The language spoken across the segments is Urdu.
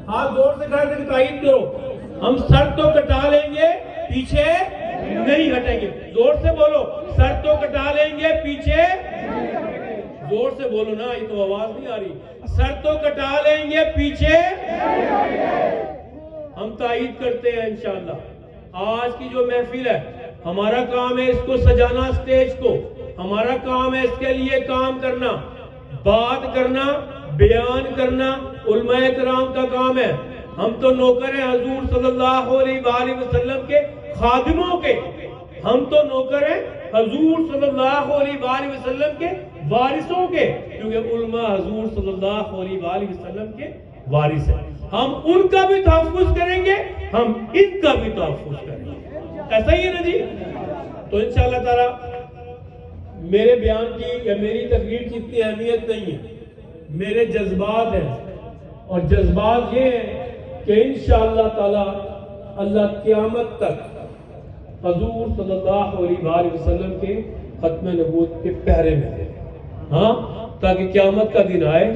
ہاتھ زور سے کھڑے کر تائید کرو. ہم سر تو کٹا لیں گے پیچھے نہیں ہٹیں گے. زور سے بولو, سر تو کٹا لیں گے پیچھے. زور سے بولو نا, یہ تو آواز نہیں آ رہی. سر تو کٹا لیں گے پیچھے. ہم تائید کرتے ہیں انشاءاللہ. آج کی جو محفل ہے, ہمارا کام ہے اس کو سجانا, اسٹیج کو. ہمارا کام ہے اس کے لیے کام کرنا, بات کرنا, بیان کرنا. علماء کرام کا کام ہے. ہم تو نوکر ہیں حضور صلی اللہ علیہ وآلہ وسلم کے, خادموں کے. ہم تو نوکر ہیں حضور صلی اللہ علیہ وآلہ وسلم کے وارثوں کے, کیونکہ علماء حضور صلی اللہ علیہ وآلہ وسلم کے وارث ہیں. ہم ان کا بھی تحفظ کریں گے, ہم ان کا بھی تحفظ کریں گے. ایسا ہی ہے نا جی. تو انشاءاللہ تعالی میرے بیان کی یا میری تقریر کی اتنی اہمیت نہیں ہے, میرے جذبات ہیں. اور جذبات یہ ہیں کہ انشاءاللہ تعالی اللہ قیامت تک حضور صلی اللہ علیہ وآلہ وسلم کے ختم نبوت کے پہرے میں دے. ہاں, تاکہ قیامت کا دن آئے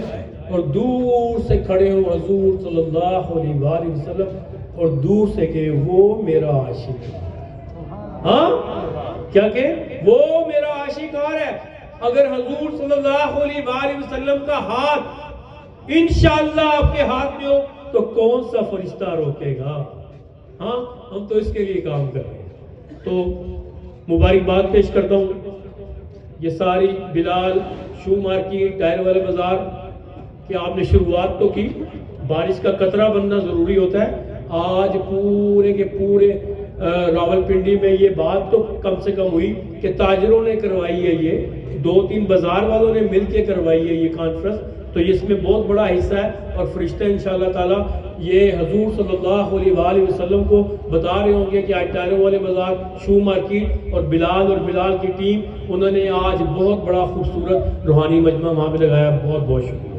اور دور سے کھڑے ہوں حضور صلی اللہ علیہ وآلہ وسلم, اور دور سے کہ وہ میرا عاشق ہے. ہاں, کیا کہ وہ میرا عاشقار ہے. اگر حضور صلی اللہ علیہ وآلہ وسلم کا ہاتھ انشاءاللہ آپ کے ہاتھ میں ہو تو کون سا فرشتہ روکے گا. ہاں, ہم تو اس کے لیے کام کر رہے ہیں. تو مبارکباد پیش کرتا ہوں. یہ ساری بلال شو مارکیٹ, ٹائر والے بازار کہ آپ نے شروعات تو کی. بارش کا قطرہ بننا ضروری ہوتا ہے. آج پورے کے پورے راولپنڈی میں یہ بات تو کم سے کم ہوئی کہ تاجروں نے کروائی ہے, یہ 2-3 بازار والوں نے مل کے کروائی ہے یہ کانفرنس. تو اس میں بہت بڑا حصہ ہے, اور فرشتے انشاءاللہ تعالی یہ حضور صلی اللہ علیہ وآلہ وسلم کو بتا رہے ہوں گے کہ آج ٹائروں والے بازار, شو مارکیٹ اور بلال کی ٹیم, انہوں نے آج بہت بڑا خوبصورت روحانی مجمع وہاں پہ لگایا. بہت بہت شکریہ.